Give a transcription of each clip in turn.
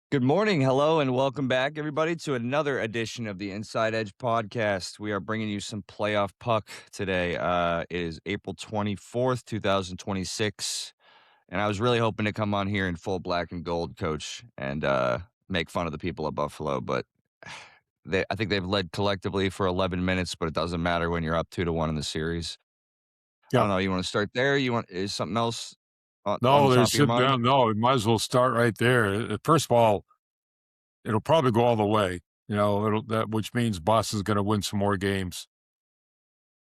Good morning. Hello, and welcome back, everybody, to another edition of the Inside Edge podcast. We are bringing you some playoff puck today. It is April 24th, 2026. And I was really hoping to come on here in full black and gold, coach, and make fun of the people of Buffalo. But I think they've led collectively for 11 minutes, but it doesn't matter when you're up 2-1 in the series. I Yeah. don't know. You want to start there? Is something else on No, the top there's of your mind? no, we might as well start right there. First of all, it'll probably go all the way, which means Boston's going to win some more games.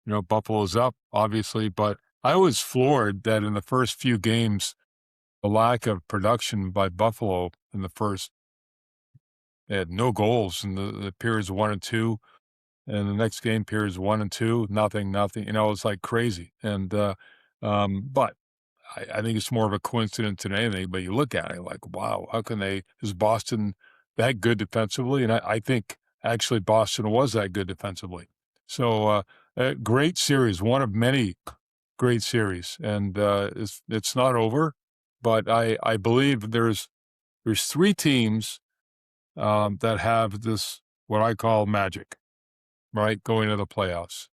Buffalo's up, obviously, but I was floored that in the first few games, the lack of production by Buffalo in the first, they had no goals in the periods 1 and 2, and the next game periods 1 and 2, nothing, nothing. It's like crazy. But I think it's more of a coincidence than anything, but you look at it like, wow, how can is Boston that good defensively? And I think actually Boston was that good defensively. So, a great series, one of many great series. And it's not over, but I believe there's three teams that have this, what I call magic, right, going to the playoffs.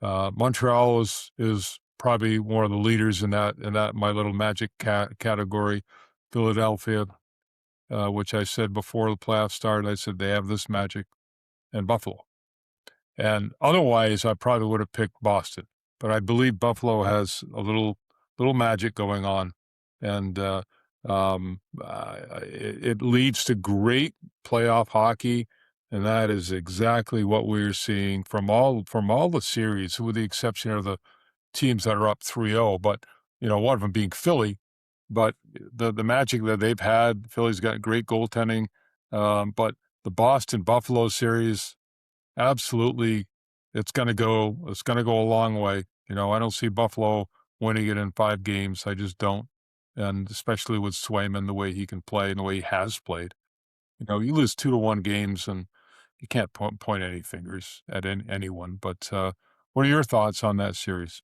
Montreal is probably one of the leaders in that my little magic category. Philadelphia, which I said before the playoffs started, I said they have this magic, and Buffalo. And otherwise, I probably would have picked Boston, but I believe Buffalo has a little magic going on, and it leads to great playoff hockey. And that is exactly what we're seeing from all the series, with the exception of the teams that are up 3-0, but one of them being Philly. But the magic that they've had, Philly's got great goaltending, but the Boston Buffalo series, absolutely, it's gonna go a long way. I don't see Buffalo winning it in 5 games. I just don't, and especially with Swayman, the way he can play and the way he has played. You lose 2-1 games, and you can't point any fingers at anyone. But what are your thoughts on that series?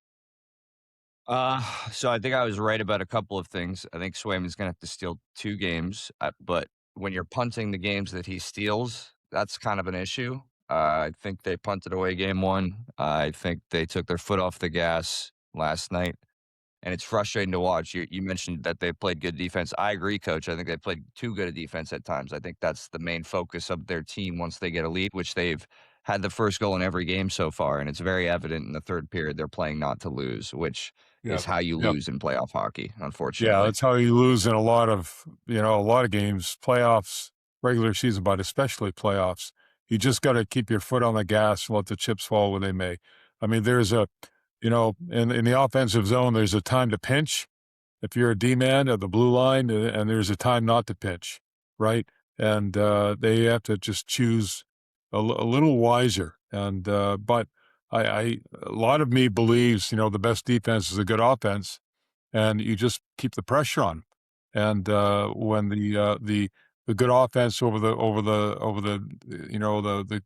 So I think I was right about a couple of things. I think Swayman's gonna have to steal 2 games, but when you're punting the games that he steals, that's kind of an issue. I think they punted away game 1. I think they took their foot off the gas last night, and it's frustrating to watch. You mentioned that they played good defense. I agree, coach. I think they played too good a defense at times. I think that's the main focus of their team once they get a lead, which they've had the first goal in every game so far, and it's very evident in the 3rd period they're playing not to lose, which Yeah. is how you Yeah. lose in playoff hockey, Yeah, unfortunately. that's how you lose in a lot of games, playoffs, regular season, but especially playoffs. You just got to keep your foot on the gas and let the chips fall where they may. I mean, in the offensive zone, there's a time to pinch if you're a D-man at the blue line, and there's a time not to pinch, right? And they have to just choose a little wiser. But a lot of me believes, the best defense is a good offense, and you just keep the pressure on. And when the good offense over the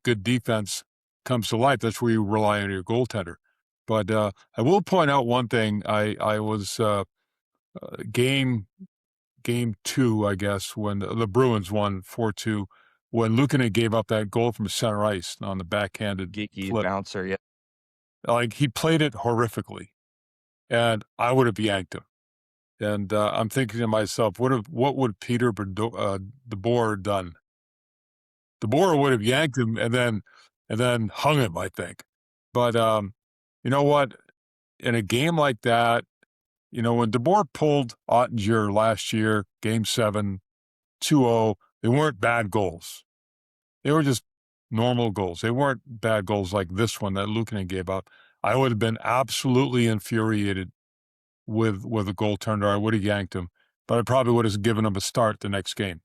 good defense comes to life, that's where you rely on your goaltender. But I will point out one thing. I was game game two, I guess, when the Bruins won 4-2, when Luukkonen gave up that goal from center ice on the backhanded Geeky flip. bouncer, yeah. Like, he played it horrifically, and I would have yanked him. And I'm thinking to myself, what would Peter DeBoer done? DeBoer would have yanked him and then hung him, I think. But you know what? In a game like that, when DeBoer pulled Ottinger last year, Game 7, 2-0, they weren't bad goals. They were just normal goals. They weren't bad goals like this one that Luukkonen gave up. I would have been absolutely infuriated with a goaltender. I would have yanked him, but I probably would have given him a start the next game.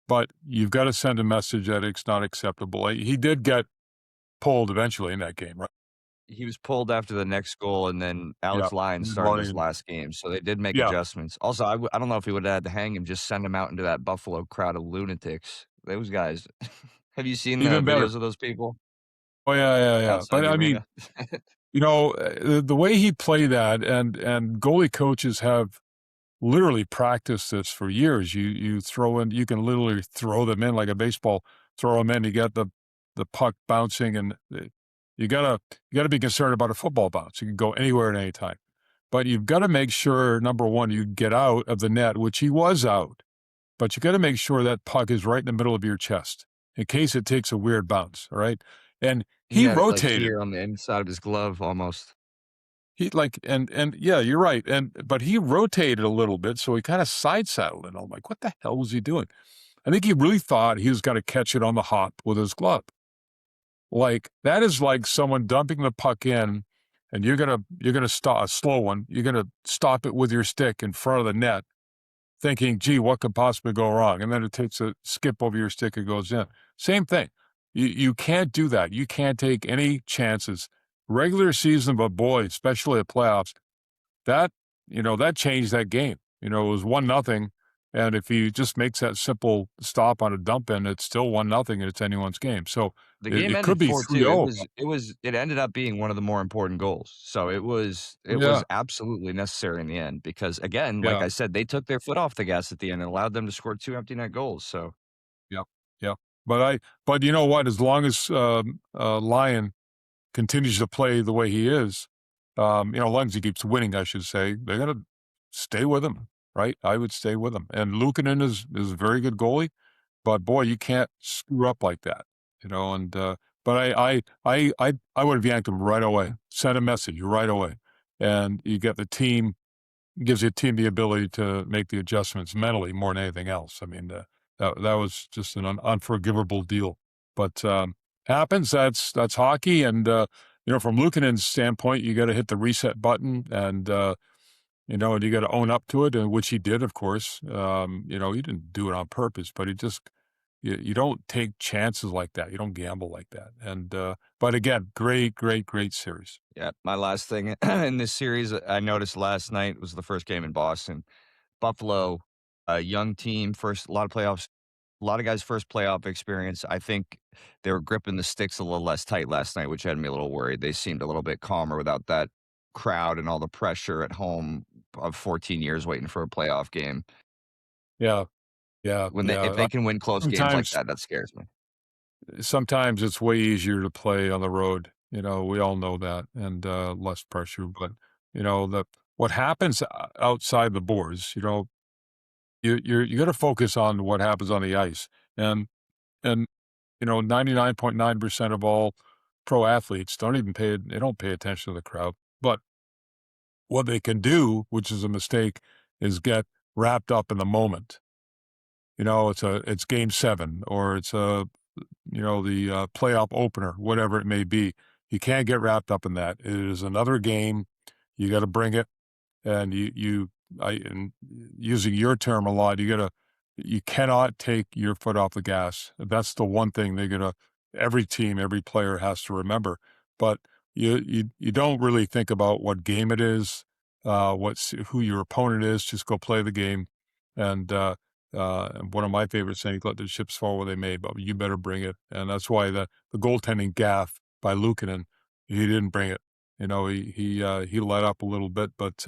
But you've got to send a message that it's not acceptable. He did get pulled eventually in that game, right? He was pulled after the next goal, and then Yeah. Alex Lyons started his last game, so they did make Yeah. adjustments. Also, I don't know if he would've had to hang him, just send him out into that Buffalo crowd of lunatics. Those guys have you seen the Even better. videos of those people Oh, yeah, yeah, yeah. outside But the I mean, arena? the way he played that, and goalie coaches have literally practiced this for years. You can literally throw them in like a baseball, throw them in. You get the puck bouncing, and you gotta be concerned about a football bounce. You can go anywhere at any time, but you've got to make sure number one you get out of the net, which he was out, but you got to make sure that puck is right in the middle of your chest in case it takes a weird bounce. All right, and He he had it, like, rotated. here on the inside of his glove almost. He like and yeah, you're right, and but he rotated a little bit, so he kinda side saddled it. I'm like, "What the hell was he doing?" I think he really thought he was gonna catch it on the hop with his glove. Like, that is like someone dumping the puck in, and you're gonna stop a slow one, you're gonna stop it with your stick in front of the net, thinking, "Gee, what could possibly go wrong?" And then it takes a skip over your stick, it goes in. Same thing. You can't do that. You can't take any chances. Regular season, but boy, especially the playoffs, that that changed that game. It was 1-0, and if he just makes that simple stop on a dump in, it's still 1-0, and it's anyone's game. So The it game it could ended be 4-2. 3-0. It ended up being one of the more important goals. So it was Yeah, absolutely necessary in the end because, again, like yeah, I said, they took their foot off the gas at the end and allowed them to score 2 empty net goals. So yeah, yeah. But you know what? As long as, Lyon continues to play the way he is, as long as he keeps winning, I should say, they gotta stay with him, right? I would stay with him. And Luukkonen is a very good goalie. But boy, you can't screw up like that, and, but I would have yanked him right away, sent a message right away, and you get the team gives your team the ability to make the adjustments mentally more than anything else. I mean, that was just an unforgivable deal, but, happens, that's hockey, and, from Luukkonen's standpoint, you gotta hit the reset button, and you got to own up to it, and which he did, of course. He didn't do it on purpose, but he just you don't take chances like that. You don't gamble like that. And but again, great, great, great series. yeah, my last thing in this series I noticed last night was the first game in Boston. Buffalo, a young team, first a lot of playoffs, a lot of guys' first playoff experience. I think they were gripping the sticks a little less tight last night, which had me a little worried. They seemed a little bit calmer without that crowd and all the pressure at home of 14 years waiting for a playoff game. Yeah, yeah, When they yeah. if they can win close games like Sometimes, that, that scares me. sometimes it's way easier to play on the road. We all know that, and less pressure. But the what happens outside the boards. You got to focus on what happens on the ice, and 99.9% of all pro athletes they don't pay attention to the crowd. But what they can do, which is a mistake, is get wrapped up in the moment. It's game 7 or it's the playoff opener, whatever it may be. You can't get wrapped up in that. It is another game. You got to bring it. And and using your term a lot, you cannot take your foot off the gas. That's the one thing every team, every player has to remember. But you don't really think about what game it is, who your opponent is. Just go play the game. And, and one of my favorite sayings, let the chips fall where they may, but you better bring it. And that's why the goaltending gaff by Luukkonen, he didn't bring it. He let up a little bit, but,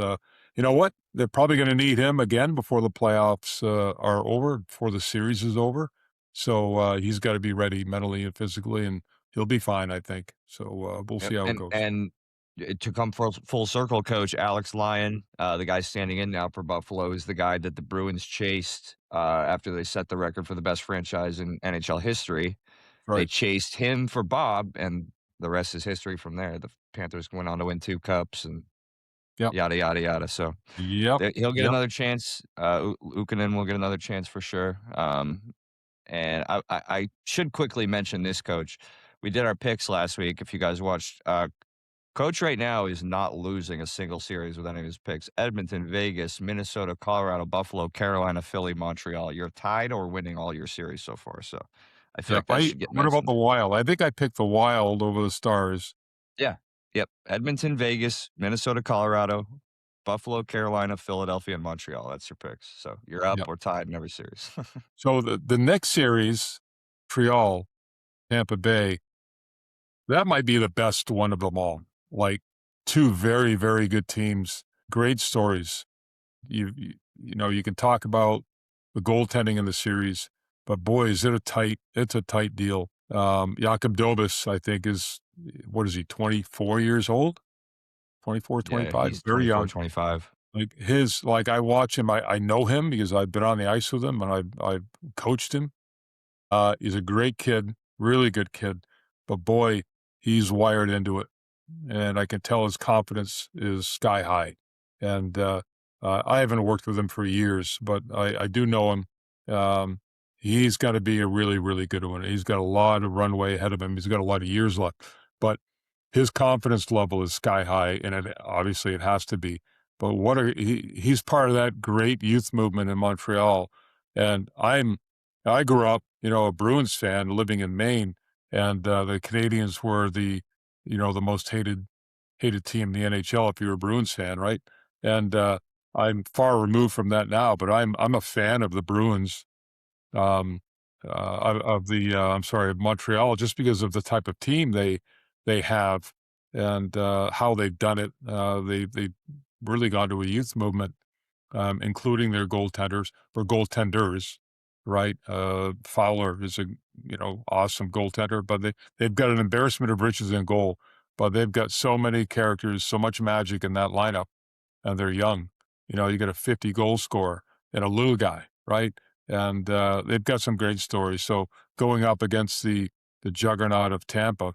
you know what? They're probably gonna need him again before the playoffs, are over, before the series is over. So, he's gotta be ready mentally and physically, and he'll be fine, I think. So, we'll Yep, see how it and goes. and to come full circle, coach Alex Lyon, the guy standing in now for Buffalo, is the guy that the Bruins chased, after they set the record for the best franchise in NHL history. They Right. chased him for Bob, and the rest is history from there. The Panthers went on to win 2 cups and Yep. yada, yada, yada, so Yep. he'll get Yep. another chance, Ukkonen will get another chance for sure, and I should quickly mention this, coach. We did our picks last week, if you guys watched, coach right now is not losing a single series with any of his picks. Edmonton, Vegas, Minnesota, Colorado, Buffalo, Carolina, Philly, Montreal. You're tied or winning all your series so far, so I feel Yep. like that should get What about the mentioned. Wild? I think I picked the Wild over the Stars. Yeah. Yep. Edmonton, Vegas, Minnesota, Colorado, Buffalo, Carolina, Philadelphia, and Montreal. That's your picks. So you're up Yep. or tied in every series. So the next series, Montreal, Tampa Bay, that might be the best one of them all. Like, 2 very, very good teams, great stories. you can talk about the goaltending in the series, but boy, is it it's a tight deal. Jakub Dobis, I think, what is he, 24 years old? 24, Yeah, 25, he's very 24, young. 25. Like I watch him, I know him because I've been on the ice with him and I've coached him. He's a great kid, really good kid, but boy, he's wired into it, and I can tell his confidence is sky high. And I haven't worked with him for years, but I do know him. Um, he's got to be a really, really good one. He's got a lot of runway ahead of him. He's got a lot of years left, but his confidence level is sky high, and obviously it has to be. But he's part of that great youth movement in Montreal, and I grew up, a Bruins fan living in Maine, and the Canadians were the most hated team in the NHL if you're a Bruins fan, right? And I'm far removed from that now, but I'm a fan of the Bruins, um, I'm sorry, of Montreal, just because of the type of team they have and how they've done it. They've really gone to a youth movement, including their goaltenders, right? Fowler is a awesome goaltender, but they've got an embarrassment of riches in goal. But they've got so many characters, so much magic in that lineup, and they're young. You got a 50 goal scorer and a little guy, right? And they've got some great stories. So going up against the juggernaut of Tampa,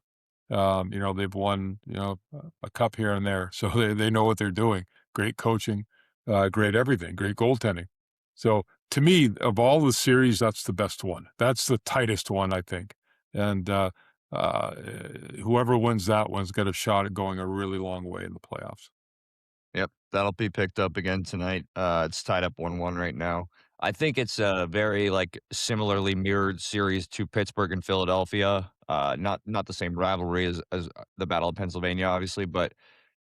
they've won a cup here and there, so they know what they're doing. Great coaching, great everything, great goaltending. So to me, of all the series, that's the best one. That's the tightest one, I think. And uh, whoever wins that one's got a shot at going a really long way in the playoffs. Yep, that'll be picked up again tonight. It's tied up 1-1 right now. I think it's a very, like, similarly mirrored series to Pittsburgh and Philadelphia. Not the same rivalry as the Battle of Pennsylvania, obviously, but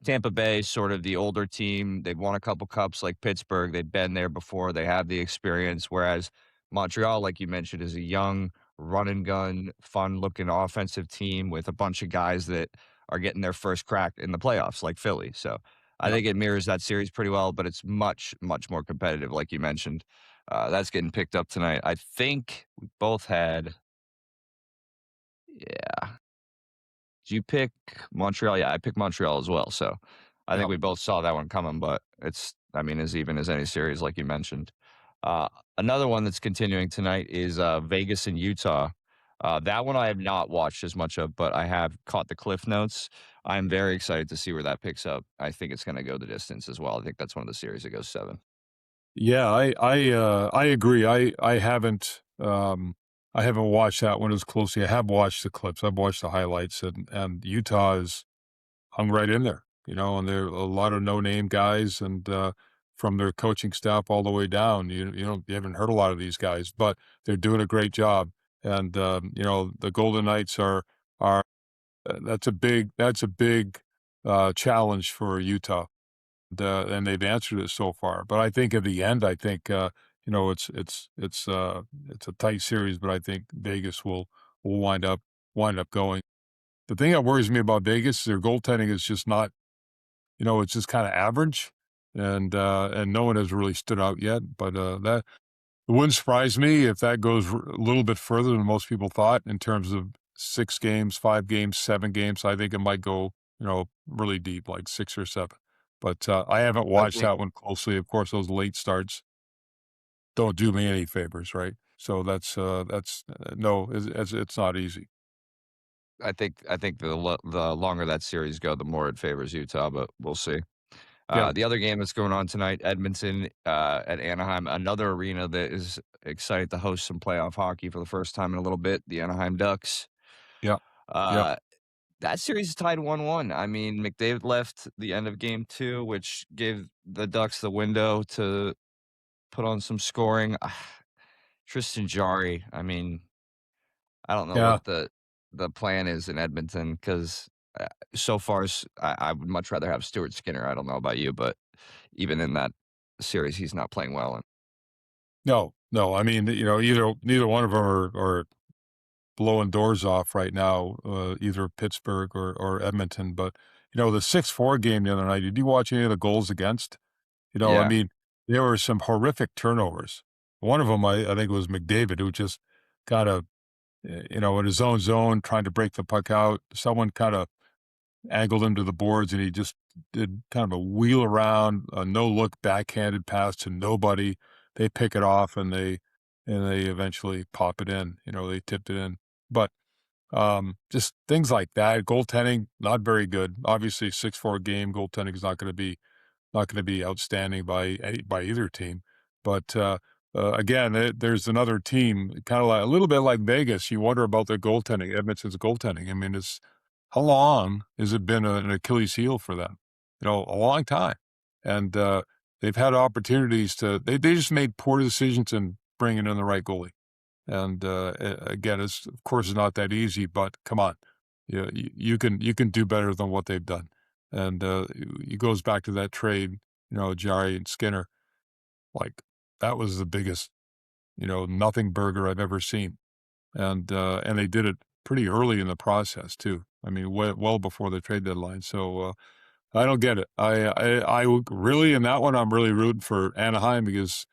Tampa Bay is sort of the older team. They've won a couple cups like Pittsburgh. They've been there before. They have the experience, whereas Montreal, like you mentioned, is a young, run and gun, fun-looking offensive team with a bunch of guys that are getting their first crack in the playoffs like Philly, so I Yeah. think it mirrors that series pretty well, but it's much, much more competitive, like you mentioned. That's getting picked up tonight. I think we both had, yeah. Did you pick Montreal? Yeah, I picked Montreal as well. So I think Yeah. we both saw that one coming, but I mean, as even as any series, like you mentioned. Uh, Another one that's continuing tonight is Vegas and Utah. That one I have not watched as much of, but I have caught the cliff notes. I'm very excited to see where that picks up. I think it's going to go the distance as well. I think that's one of the series that goes seven. Yeah, I agree. I haven't watched that one as closely. I have watched the clips. I've watched the highlights, and Utah is hung right in there, and there are a lot of no-name guys, and from their coaching staff all the way down, you haven't heard a lot of these guys, but they're doing a great job. And the Golden Knights are that's a big challenge for Utah, and they've answered it so far. But I think at the end, I think it's a tight series, but I think Vegas will wind up going. The thing that worries me about Vegas is their goaltending is just not, it's just kind of average, and no one has really stood out yet. But that it wouldn't surprise me if that goes a little bit further than most people thought in terms of 6 games, 5 games, 7 games. I think it might go, really deep, like 6 or 7. But I haven't I watched think that one closely. Of course, those late starts don't do me any favors, right? So that's no, it's not easy. I think the longer that series go, the more it favors Utah, but we'll see. Yeah, The other game that's going on tonight, Edmonton at Anaheim, another arena that is excited to host some playoff hockey for the first time in a little bit. The Anaheim Ducks. yeah, yeah, Uh, that series is tied 1-1. I mean, McDavid left the end of game two, which gave the Ducks the window to put on some scoring. Tristan Jarry. I mean, I don't know yeah. what the plan is in Edmonton because so far I would much rather have Stuart Skinner. I don't know about you, but even in that series, he's not playing well. And No, no. I mean, neither one of them are blowing doors off right now, either Pittsburgh or Edmonton. But the 6-4 game the other night. Did you watch any of the goals against? I yeah, mean. there were some horrific turnovers. One of them, I think, was McDavid, who just kind of, in his own zone, trying to break the puck out. Someone kind of angled him to the boards, and he just did kind of a wheel around, a no look backhanded pass to nobody. They pick it off, and they eventually pop it in. They tipped it in, but just things like that. Goaltending not very good. Obviously, 6-4 game goaltending is not going to be outstanding by either team. But again, there's another team, kind of like a little bit like Vegas. You wonder about their goaltending, Edmonton's goaltending. I mean, it's how long has it been an Achilles heel for them? A long time, and they've had opportunities to. They just made poor decisions in bringing in the right goalie. And again, it's of course it's not that easy, but come on, you can do better than what they've done. And it goes back to that trade, Jari and Skinner. Like that was the biggest, nothing burger I've ever seen. And they did it pretty early in the process too. I mean, well before the trade deadline. So I don't get it. Really in that one, I'm really rooting for Anaheim because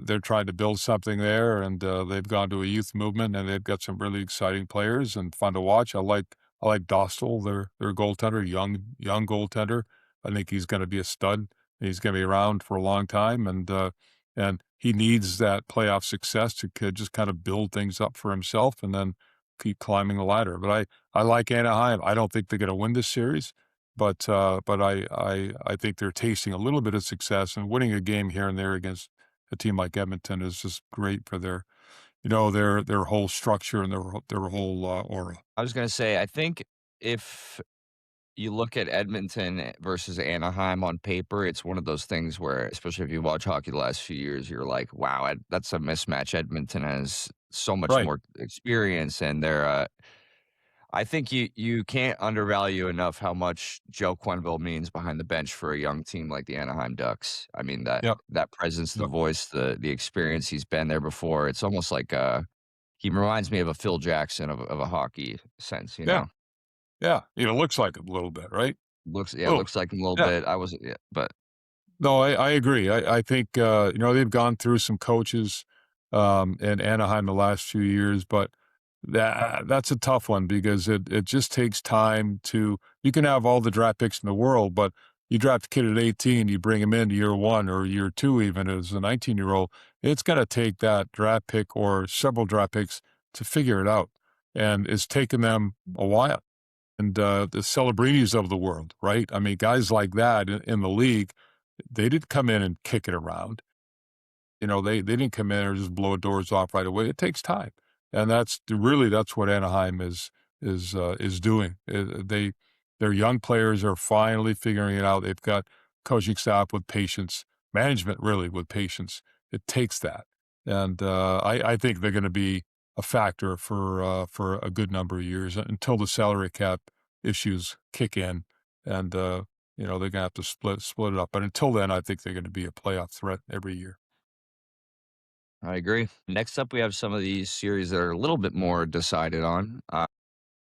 they're trying to build something there, and they've gone to a youth movement, and they've got some really exciting players and fun to watch. I like Dostal, their goaltender, young goaltender. I think he's going to be a stud. He's going to be around for a long time, and he needs that playoff success to just kind of build things up for himself, and then keep climbing the ladder. But I like Anaheim. I don't think they're going to win this series, but I think they're tasting a little bit of success, and winning a game here and there against a team like Edmonton is just great for their whole structure and their whole aura. I was gonna say, I think if you look at Edmonton versus Anaheim on paper, it's one of those things where, especially if you watch hockey the last few years, you're like, "Wow, that's a mismatch." Edmonton has so much Right. more experience, and I think you can't undervalue enough how much Joe Quenneville means behind the bench for a young team like the Anaheim Ducks. I mean, that Yep. that presence, the Yep. voice, the experience, he's been there before. It's almost like, he reminds me of a Phil Jackson of a hockey sense, you Yeah. know? Yeah. Looks like it a little bit, right? Yeah, Oh, looks like him a little yeah. bit. I wasn't yeah, but No, I agree. I think, they've gone through some coaches, in Anaheim the last few years, but that's a tough one because it just takes time you can have all the draft picks in the world, but you draft a kid at 18, you bring him in year 1 or year 2 even as a 19-year-old, it's gonna take that draft pick or several draft picks to figure it out, and it's taken them a while. And, the Celebrinis of the world, right? I mean, guys like that in the league, they didn't come in and kick it around. They didn't come in or just blow doors off right away. It takes time, and that's what Anaheim is doing. Their young players are finally figuring it out. They've got coaching staff with patience, management really with patience. It takes that, and I think they're going to be a factor for a good number of years until the salary cap issues kick in, and they're gonna have to split it up. But until then, I think they're going to be a playoff threat every year. I agree. Next up, we have some of these series that are a little bit more decided on.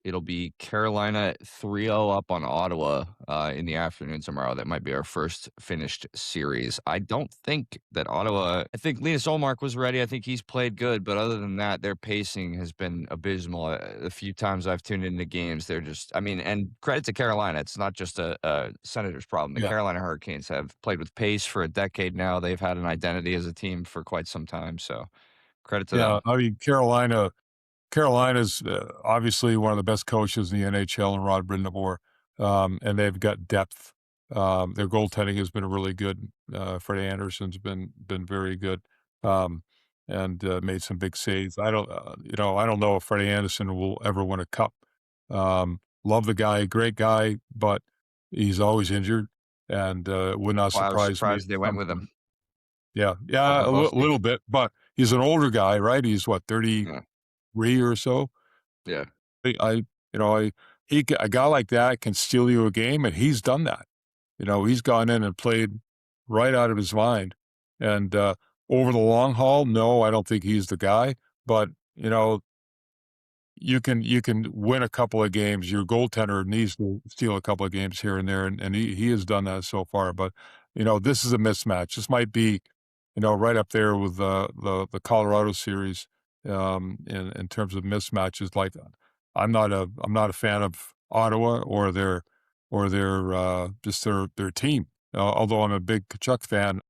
It'll be Carolina 3-0 up on Ottawa, in the afternoon tomorrow. That might be our first finished series. I think Linus Olmark was ready. I think he's played good, but other than that, their pacing has been abysmal. A few times I've tuned into games, they're just I mean, and credit to Carolina, it's not just a Senators problem. The Yeah. Carolina Hurricanes have played with pace for a decade now. They've had an identity as a team for quite some time, so credit to Yeah, them. I mean, Carolina's, obviously one of the best coaches in the NHL and Rod Brind'Amour, and they've got depth. Their goaltending has been really good. Freddie Anderson's been very good, um, and made some big saves. I don't know if Freddie Anderson will ever win a cup. Love the guy, great guy, but he's always injured, and it would not Well, I was surprise me at surprised they went some with point. him. Yeah, Both yeah, both little bit, but he's an older guy, right? He's what, yeah, 33 or so? yeah. I you know, I a guy like that can steal you a game, and he's done that. He's gone in and played right out of his mind, and, over the long haul, no, I don't think he's the guy, but, you can win a couple of games. Your goaltender needs to steal a couple of games here and there, and he has done that so far, but this is a mismatch. This might be, right up there with the Colorado series in terms of mismatches. Like, I'm not a fan of Ottawa or their just their team. Although I'm a big Kachuk fan,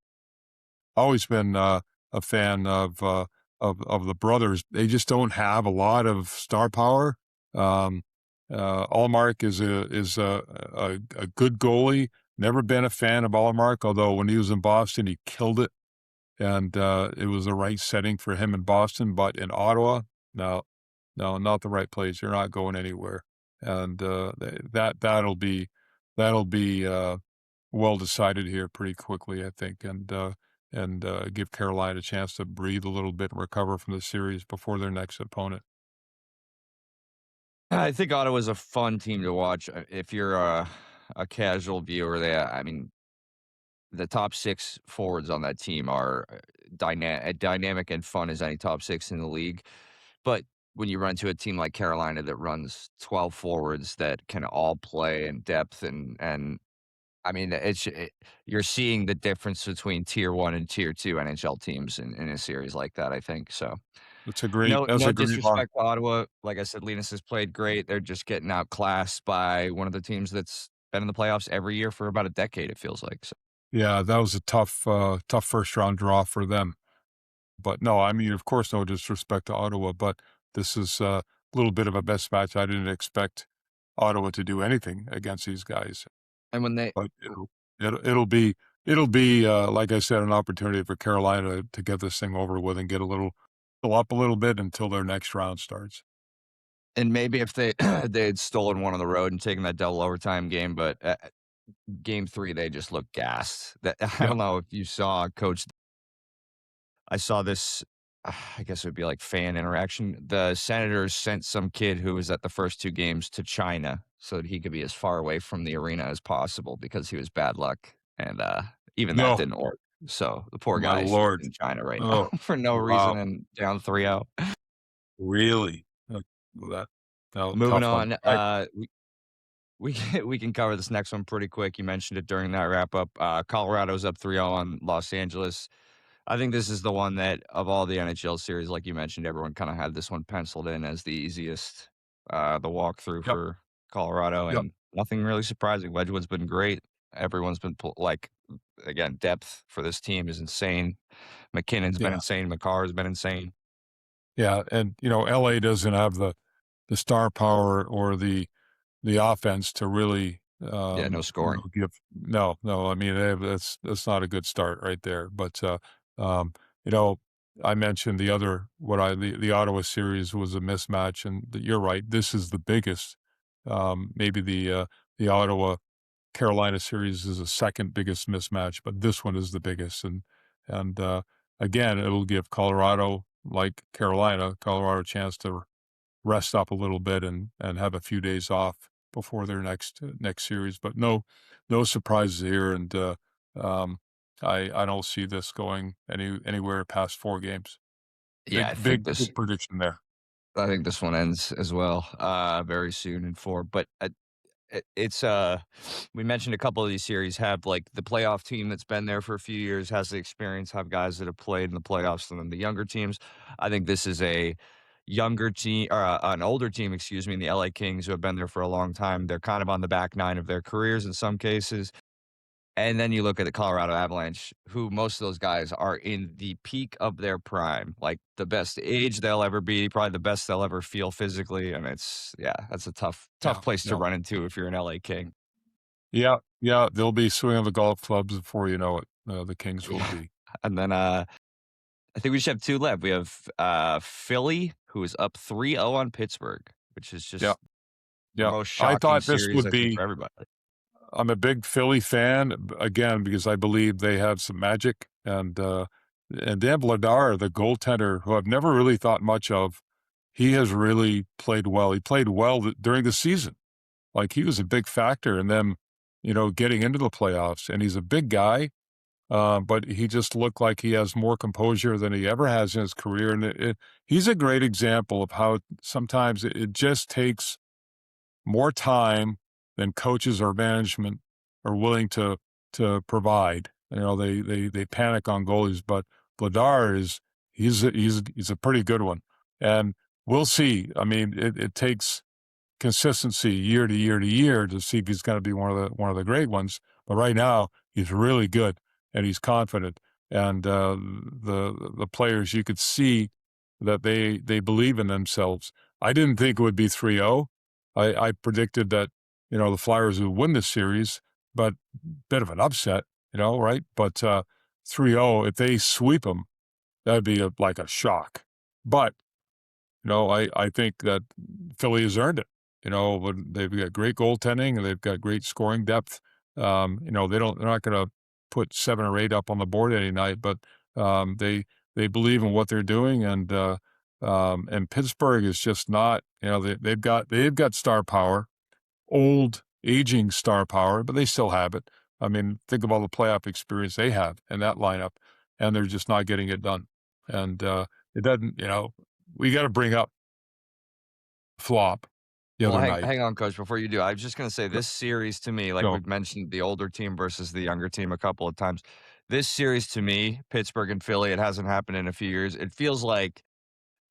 always been a fan of the brothers. They just don't have a lot of star power. Um, Allmark is a good goalie. Never been a fan of Allmark, although when he was in Boston, he killed it, and it was the right setting for him in Boston. But in Ottawa, no, no, not the right place. You're not going anywhere, and that'll be well decided here pretty quickly, I think, and give Carolina a chance to breathe a little bit and recover from the series before their next opponent. I think Ottawa's a fun team to watch, if you're a casual viewer. I mean, the top 6 forwards on that team are dynamic and fun as any top 6 in the league, but when you run to a team like Carolina that runs 12 forwards that can all play in depth and I mean, you're seeing the difference between tier 1 and tier 2 NHL teams in a series like that, I think, so. No That's no a great mark. disrespect to Ottawa. Like I said, Linus has played great. They're just getting outclassed by one of the teams that's been in the playoffs every year for about a decade, it feels like, so. Yeah, that was a tough first round draw for them. But no, I mean, of course, no disrespect to Ottawa, but this is a little bit of a mismatch. I didn't expect Ottawa to do anything against these guys, And when they but it'll be like I said, an opportunity for Carolina to get this thing over with and get fill up a little bit until their next round starts. and maybe if they they had stolen one on the road and taken that double overtime game, but, game 3, they just looked gassed. That I Yep. don't know if you saw Coach I saw this, I guess it would be like fan interaction. The Senators sent some kid who was at the first 2 games to China so that he could be as far away from the arena as possible because he was bad luck, and, even that No, didn't work. So, the poor my guy is just lord. in China right now Oh, for no reason wow. and down 3-0. Really? Well, that Moving tough one. on, Right. we can cover this next one pretty quick. You mentioned it during that wrap up. Colorado's up 3-0 on Los Angeles. I think this is the one that of all the NHL series, like you mentioned, everyone kinda had this one penciled in as the easiest, the walkthrough Yep. for Colorado, Yep. and nothing really surprising. Wedgwood's been great. Everyone's been again, depth for this team is insane. McKinnon's been Yeah. insane. Makar's been insane. Yeah. And LA doesn't have the star power or the offense to really, Yeah, no scoring. give no, I mean, that's not a good start right there, but, um, you know, I mentioned the Ottawa series was a mismatch, and you're right, this is the biggest. Maybe the Ottawa Carolina series is the second biggest mismatch, but this one is the biggest, and again, it'll give Colorado, like Colorado a chance to rest up a little bit and have a few days off before their next series. But no surprises here, and um, I don't see this going anywhere past 4 games. Yeah, Big big prediction there. I think this one ends as well, very soon in 4, but, it's we mentioned a couple of these series have like the playoff team that's been there for a few years has the experience, have guys that have played in the playoffs than the younger teams. I think this is a younger team or an older team, excuse me, in the LA Kings who have been there for a long time. They're kind of on the back nine of their careers in some cases. And then you look at the Colorado Avalanche, who most of those guys are in the peak of their prime, like the best age they'll ever be, probably the best they'll ever feel physically. And yeah, that's a tough Yeah, place to yeah, run into if you're an LA King. yeah, yeah. They'll be swinging the golf clubs before you know it. The Kings will Yeah. be. And then I think we just have 2 left. We have Philly, who is up 3-0 on Pittsburgh, which is Yeah, just the yeah. most I shocking thought this series, would I think, for be. everybody. I'm a big Philly fan, again, because I believe they have some magic, and Dan Vladar, the goaltender, who I've never really thought much of, he has really played well. He played well during the season. Like, he was a big factor in them, getting into the playoffs, and he's a big guy, but he just looked like he has more composure than he ever has in his career, and he's a great example of how sometimes it just takes more time than coaches or management are willing to provide. They panic on goalies, but Vladar is he's a pretty good one, and we'll see. I mean, it takes consistency year to year to year to see if he's going to be one of the great ones. But right now, he's really good and he's confident, and the players you could see that they believe in themselves. I didn't think it would be 3-0. I predicted that the Flyers would win this series, but bit of an upset, right? But 3-0, if they sweep them, that'd be like a shock. But I think that Philly has earned it. But they've got great goaltending and they've got great scoring depth. They're not going to put 7 or 8 up on the board any night, but they believe in what they're doing. And Pittsburgh is just not, they've got star power, old aging star power, but they still have it. I mean, think of all the playoff experience they have in that lineup, and they're just not getting it done. And it doesn't, we got to bring up flop the Well, other hang night. on, coach, before you do, I was just gonna say Go this series to me, like go. we've mentioned the older team versus the younger team a couple of times. This series to me, Pittsburgh and Philly, it hasn't happened in a few years. It feels like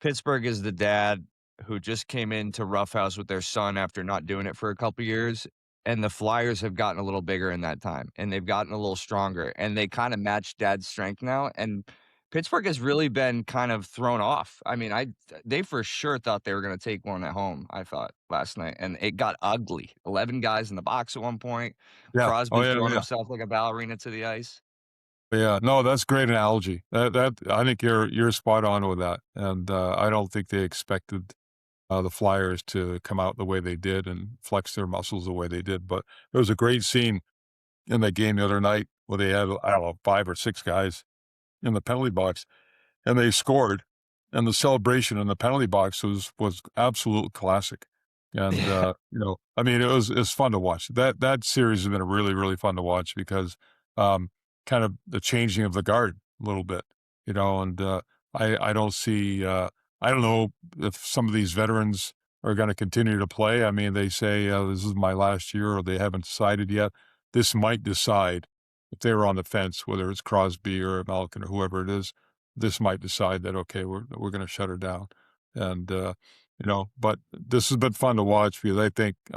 Pittsburgh is the dad who just came into roughhouse with their son after not doing it for a couple years, and the Flyers have gotten a little bigger in that time, and they've gotten a little stronger, and they kinda match dad's strength now, and Pittsburgh has really been kind of thrown off. I mean, they for sure thought they were gonna take one at home, I thought, last night, and it got ugly. 11 guys in the box at one point, Yeah. Oh, Crosby yeah, throwing yeah. himself like a ballerina to the ice. Yeah. No, that's great analogy. That I think you're spot on with that, and, I don't think they expected, the Flyers to come out the way they did and flex their muscles the way they did, but there was a great scene in that game the other night where they had, I don't know, 5 or 6 guys in the penalty box, and they scored, and the celebration in the penalty box was absolute classic, and, I mean, it was fun to watch. That series has been really, really fun to watch because, um, kind of the changing of the guard a little bit, and, I don't see, I don't know if some of these veterans are gonna continue to play. I mean, they say, "This is my last year," or they haven't decided yet. This might decide if they were on the fence, whether it's Crosby or Malkin or whoever it is, this might decide that, okay, we're going to shut her down. And, but this has been fun to watch because I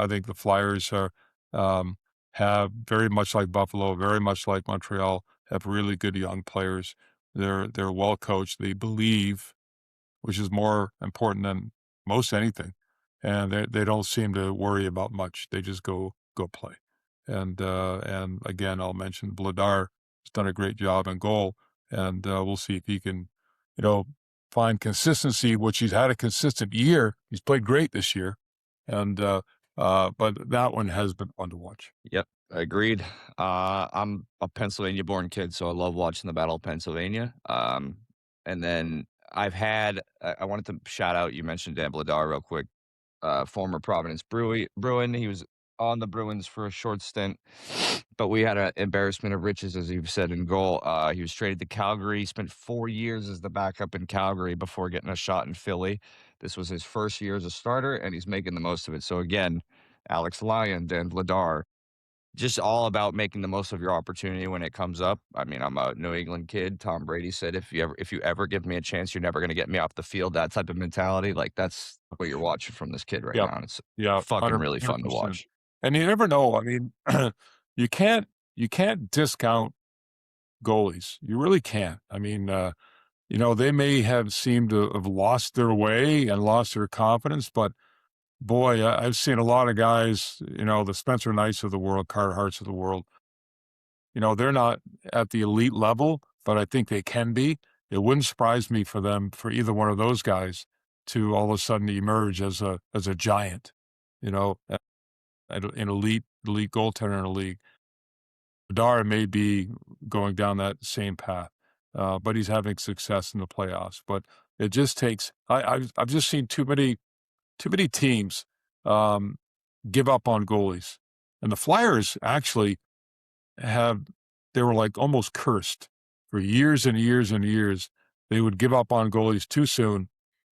think the Flyers um, have very much like Buffalo, very much like Montreal, have really good young players. They're well coached. They believe, which is more important than most anything. And they don't seem to worry about much. They just go play. And again, I'll mention Vladar has done a great job in goal, and we'll see if he can, you know, find consistency, which he's had a consistent year. He's played great this year, and but that one has been fun to watch. Yep, agreed. I'm a Pennsylvania-born kid, so I love watching the Battle of Pennsylvania. And then I wanted to shout out, you mentioned Dan Bladar real quick, former Providence Bruin. He was on the Bruins for a short stint, but we had an embarrassment of riches, as you've said, in goal. He was traded to Calgary, spent 4 years as the backup in Calgary before getting a shot in Philly. This was his first year as a starter, and he's making the most of it. So again, Alex Lyon, Dan Vladar, just all about making the most of your opportunity when it comes up. I mean, I'm a New England kid. Tom Brady said, "If you ever give me a chance, you're never gonna get me off the field." That type of mentality, like, that's what you're watching from this kid right Yep. now, and it's Yeah, fucking really fun to 100%. watch. And you never know. I mean, you can't you can't discount goalies. You really can't. I mean, they may have seemed to have lost their way and lost their confidence, but boy, I've seen a lot of guys, the Spencer Knights of the world, Carter Harts of the world, they're not at the elite level, but I think they can be. It wouldn't surprise me for them, for either one of those guys to all of a sudden emerge as a giant, you know, a- an elite goaltender in the league. Dara may be going down that same path, but he's having success in the playoffs. But it just takes. I've just seen too many teams um, give up on goalies, and the Flyers actually have. They were like almost cursed for years and years and years. They would give up on goalies too soon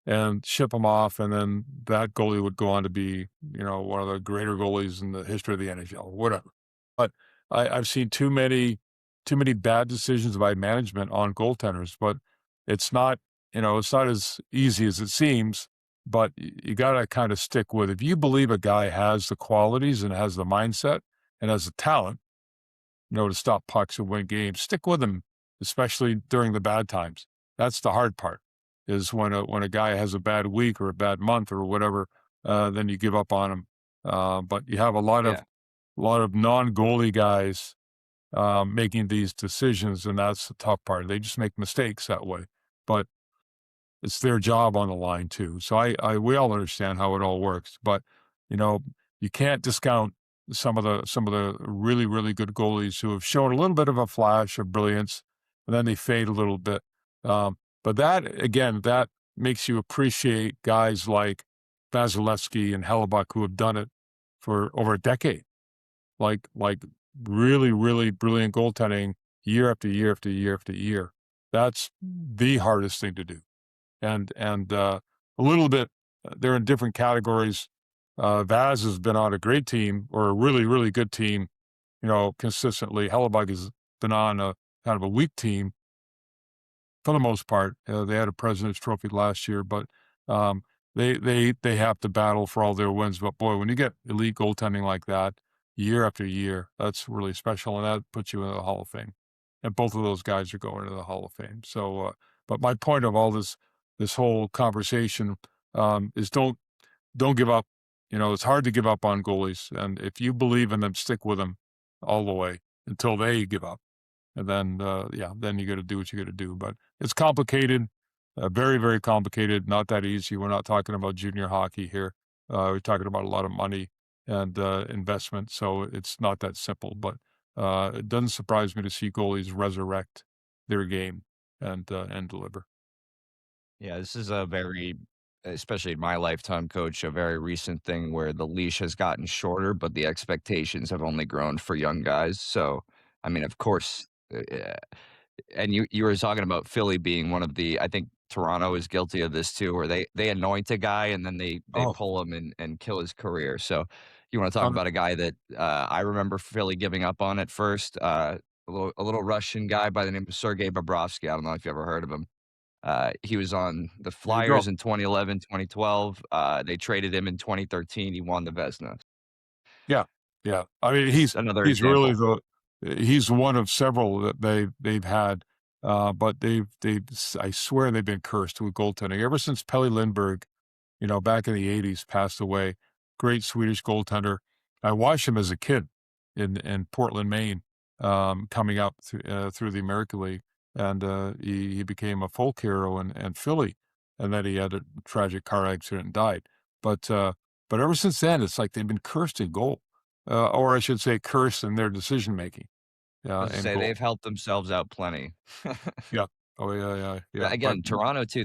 and ship them off, and then that goalie would go on to be, one of the greater goalies in the history of the NHL, whatever. But I've seen too many bad decisions by management on goaltenders, but it's not, it's not as easy as it seems, but you got to kind of stick with it. If you believe a guy has the qualities and has the mindset and has the talent, to stop pucks and win games, stick with him, especially during the bad times. That's the hard part is when a guy has a bad week or a bad month or whatever, then you give up on him. But you have Yeah. a lot of non-goalie guys making these decisions, and that's the tough part. They just make mistakes that way, but it's their job on the line too. So we all understand how it all works, but you know, you can't discount some of the really really good goalies who have shown a little bit of a flash of brilliance, and then they fade a little bit. But that again, that makes you appreciate guys like Vasilevsky and Hellebuck who have done it for over a decade, like really, really brilliant goaltending year after year after year after year. That's the hardest thing to do. And a little bit, they're in different categories. Vaz has been on a great team or a really, really good team, consistently. Hellebuck has been on a kind of a weak team for the most part. They had a President's Trophy last year, but um, they have to battle for all their wins. But boy, when you get elite goaltending like that year after year, that's really special, and that puts you in the Hall of Fame. And both of those guys are going to the Hall of Fame. So, but my point of all this whole conversation is don't give up. It's hard to give up on goalies, and if you believe in them, stick with them all the way until they give up. And then, yeah, then you got to do what you got to do. But it's complicated, very, very complicated. Not that easy. We're not talking about junior hockey here. We're talking about a lot of money and investment. So it's not that simple. But it doesn't surprise me to see goalies resurrect their game and deliver. Yeah, this is a very, especially in my lifetime, coach, a very recent thing where the leash has gotten shorter, but the expectations have only grown for young guys. So, I mean, of course, and you were talking about Philly being one of the, I think Toronto is guilty of this too, where they anoint a guy and then they Oh, pull him and kill his career. So you want to talk um, about a guy that I remember Philly giving up on at first, a little Russian guy by the name of Sergei Bobrovsky. I don't know if you ever heard of him. He was on the there you go. Flyers in 2011, 2012. They traded him in 2013. He won the Vezina. Yeah, yeah. I mean, Just another he's really example. he's one of several that they've had, but I swear they've been cursed with goaltending ever since Pelle Lindbergh, back in the '80s, passed away. Great Swedish goaltender. I watched him as a kid in Portland, Maine, coming up through the American League, and he became a folk hero in Philly, and then he had a tragic car accident and died. But uh, but ever since then, it's like they've been cursed in goal, or I should say, cursed in their decision making I was to in say goal. they've helped themselves out plenty. Yeah. Oh yeah, yeah, yeah. But But again, Toronto too,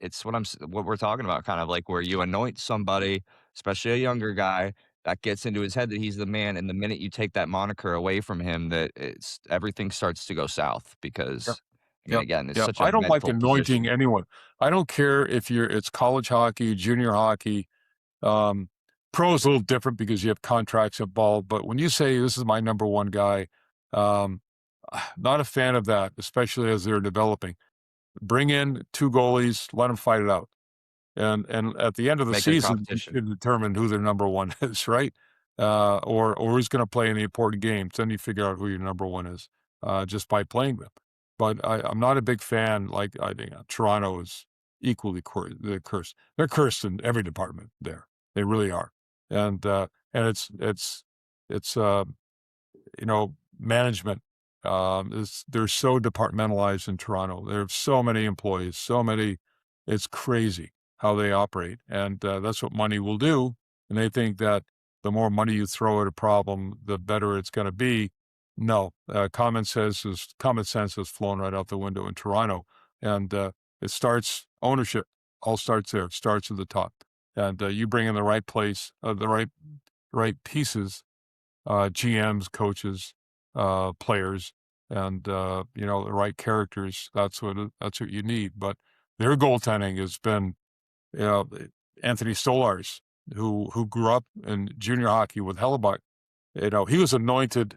it's what we're talking about, kind of like where you anoint somebody, especially a younger guy, that gets into his head that he's the man, and the minute you take that moniker away from him, that it's everything starts to go south yeah, because, I mean, yeah, again, it's yeah. such a I don't like mental anointing position. anyone. I don't care if it's college hockey, junior hockey. Um, Pro is a little different because you have contracts involved. But when you say this is my number one guy, um, not a fan of that, especially as they're developing. Bring in two goalies, let them fight it out. And at the end of the Make it a season, you competition. can determine who their number one is, right? Or who's going to play in the important games. Then you figure out who your number one is just by playing them. But I'm not a big fan. Like I think Toronto is equally they're cursed. They're cursed in every department. There, they really are. And it's management. They're so departmentalized in Toronto. There are so many employees, so many. It's crazy how they operate, and that's what money will do. And they think that the more money you throw at a problem, the better it's going to be. No, common sense has flown right out the window in Toronto, and it starts ownership. All starts there. It starts at the top, and you bring in the right place, the right pieces, GMs, coaches, players, and the right characters. That's what you need. But their goaltending has been, you know, Anthony Stolarz, who grew up in junior hockey with Hellebuck. He was anointed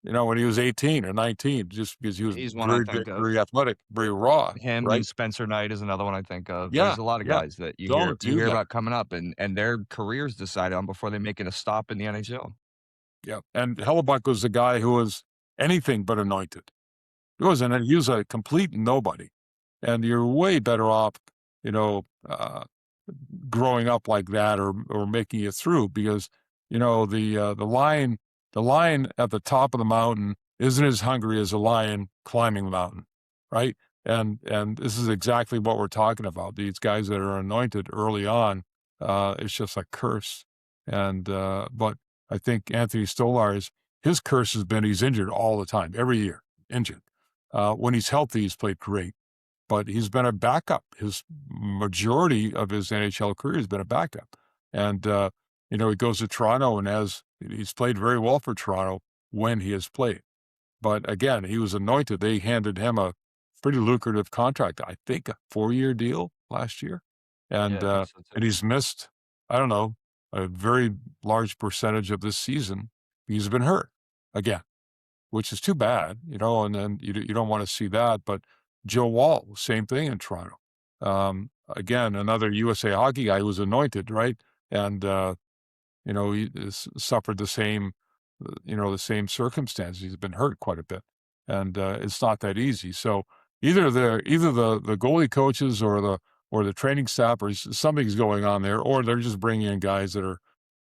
when he was 18 or 19, just because he was He's one I very think big, of. very athletic, very raw, Him and right? Spencer Knight is another one I think of. Yeah, There's a lot of yeah. guys that Don't you do hear that. about coming up and their careers decided on before they make it a stop in the NHL. Yeah, and Hellebuck was the guy who was anything but anointed. He wasn't, and he was a complete nobody, and you're way better off, you know, uh, growing up like that or making it through because, the lion at the top of the mountain isn't as hungry as a lion climbing the mountain, right? And this is exactly what we're talking about. These guys that are anointed early on, it's just a curse. But I think Anthony Stolarz, his curse has been he's injured all the time, every year, injured. When he's healthy, he's played great, but he's been a backup. His majority of his NHL career has been a backup. And, he goes to Toronto and he's played very well for Toronto when he has played. But again, he was anointed. They handed him a pretty lucrative contract, I think a 4-year deal last year. And, Yeah, I think uh, so and too. he's missed, I don't know, a very large percentage of this season. He's been hurt again, which is too bad, and then you don't want to see that. But Joe Wall, same thing in Toronto. Again, another USA hockey guy who was anointed, right? And, he suffered the same circumstances. He's been hurt quite a bit. And it's not that easy. So either the goalie coaches or the training staff or something's going on there, or they're just bringing in guys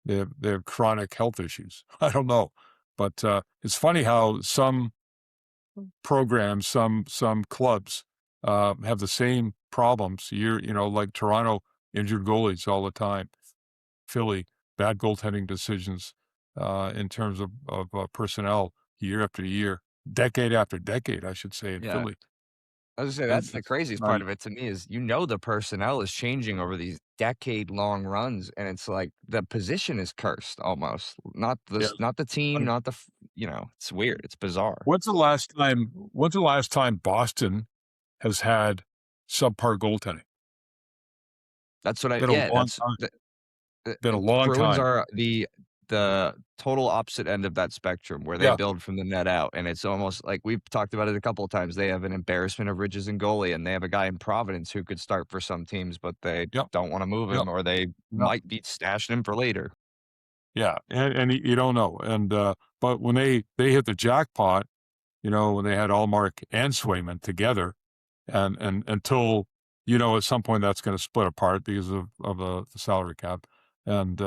they have chronic health issues. I don't know. But it's funny how some programs, some clubs have the same problems. Like Toronto, injured goalies all the time. Philly, bad goaltending decisions in terms of personnel year after year, decade after decade, I should say, in Yeah. Philly. I was gonna say that's the It's craziest not part of it to me is the personnel is changing over these decade-long runs, and it's like the position is cursed almost, yeah. not the team, Um, not it's weird, it's bizarre. When's the last time Boston has had subpar goaltending? That's what I Been a yeah, long that's time. the Been a long Bruins time. are the total opposite end of that spectrum where they Yeah. build from the net out, and it's almost like we've talked about it a couple of times. They have an embarrassment of riches in goalie, and they have a guy in Providence who could start for some teams, but they Yep. don't wanna move Yep. him or they Yep. might be stashing him for later. Yeah. And you don't know. But when they hit the jackpot, when they had Allmark and Swayman together, and until at some point that's going to split apart because of the salary cap and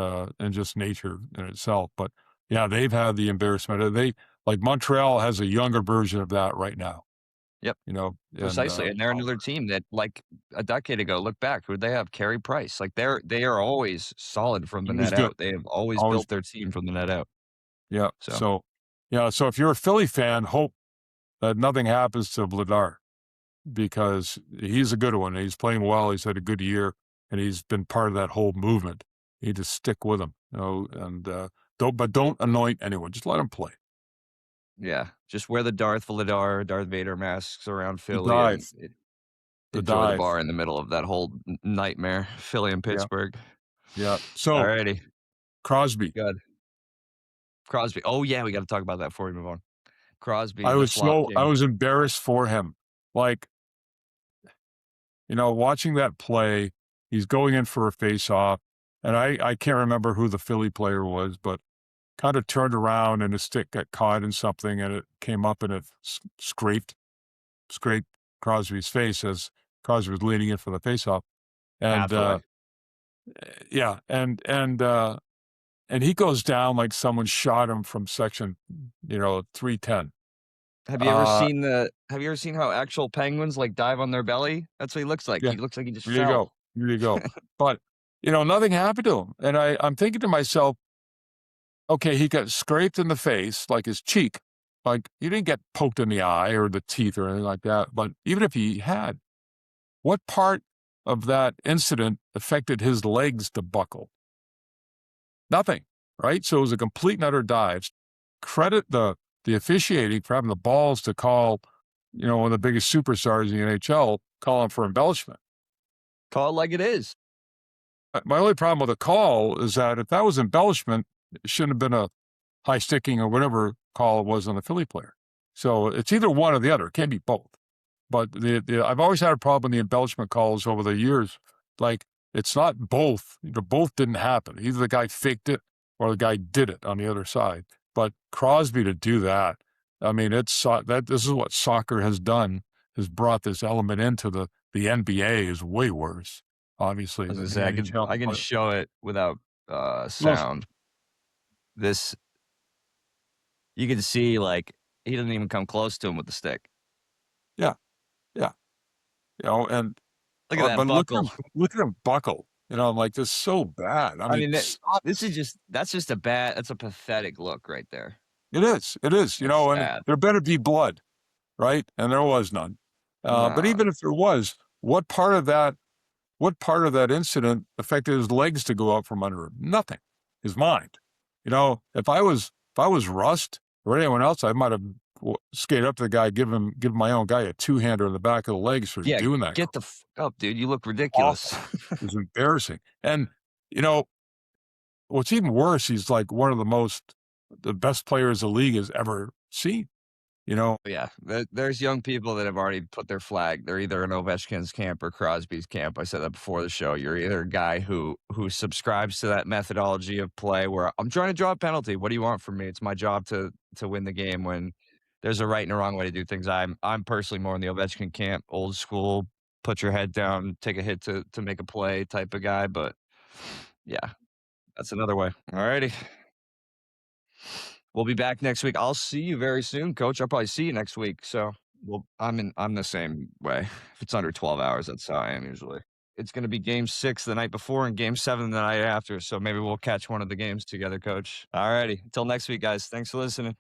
just nature in itself. But yeah, they've had the embarrassment. They like Montreal has a younger version of that right now. Yep, And precisely, and they're another team that, like, a decade ago, look back, who'd they have? Carey Price, like, they are always solid from the always net good, out. They have always always built their team from the net out, yeah. so So if you're a Philly fan, hope that nothing happens to Vladar because he's a good one. He's playing well. He's had a good year, and he's been part of that whole movement. You need to stick with him, and don't anoint anyone. Just let him play. yeah, just wear the Darth Vader masks around The Philly and dive, the enjoy the dive. bar in the middle of that whole n nightmare, Philly and Yeah, Pittsburgh. yeah. So Alrighty, Crosby, good. Crosby. Oh, yeah, we gotta talk about that before we move on. Crosby, I the was slot so I king. was embarrassed for him. Like watching that play, he's going in for a face-off, and I can't remember who the Philly player was, but kind of turned around and his stick got caught in something, and it came up and it scraped Crosby's face as Crosby was leaning in for the faceoff. And Hathaway. yeah, and he goes down like someone shot him from section, 310. Uh, Have you ever seen how actual penguins, like, dive on their belly? That's what he looks like. yeah, He looks like he just there you fell. go. There you go. But nothing happened to him. And I'm thinking to myself, okay, he got scraped in the face, like his cheek. Like he didn't get poked in the eye or the teeth or anything like that. But even if he had, what part of that incident affected his legs to buckle? Nothing, right? So it was a complete and utter dive. Credit the officiating for having the balls to call, one of the biggest superstars in the NHL, call him for embellishment. Call it like it is. My only problem with the call is that if that was embellishment, it shouldn't have been a high sticking or whatever call it was on the Philly player. So it's either one or the other. It can't be both. But I've always had a problem with the embellishment calls over the years. Like it's not both. Both didn't happen. Either the guy faked it or the guy did it on the other side. But Crosby to do that, I mean, this is what soccer has done, has brought this element into the NBA is way worse, I obviously, was gonna than say the NHL. I can But show it without, well, sound. This you can see, like, he doesn't even come close to him with the stick. yeah, yeah, and Look at that but buckle. look at him buckle. I'm like, this is so bad. I I mean, mean, stop. this is just that's just a bad that's a pathetic look right there. It is. It is. That's And sad. there better be blood, right? And there was none. But Nah. even if there was, what part of that? What part of that incident affected his legs to go out from under him? Nothing. His mind. If I was Rust or anyone else, I might have skated up to the guy, give my own guy a two-hander in the back of the legs for Yeah, doing that. get the up, dude, you look ridiculous. Awful. It was embarrassing. And you know, what's even worse, he's like one of the best players the league has ever seen. You know, Yeah, there's young people that have already put their flag. They're either in Ovechkin's camp or Crosby's camp. I said that before the show. You're either a guy who subscribes to that methodology of play where I'm trying to draw a penalty. What do you want from me? It's my job to win the game when there's a right and a wrong way to do things. I'm personally more in the Ovechkin camp, old school, put your head down, take a hit to make a play type of guy. But yeah, that's another way. All righty. We'll be back next week. I'll see you very soon, coach. I'll probably see you next week. So, well, I'm the same way. If it's under 12 hours, that's how I am usually. It's gonna be game 6 the night before and game 7 the night after, so maybe we'll catch one of the games together, coach. Alrighty. Until next week, guys. Thanks for listening.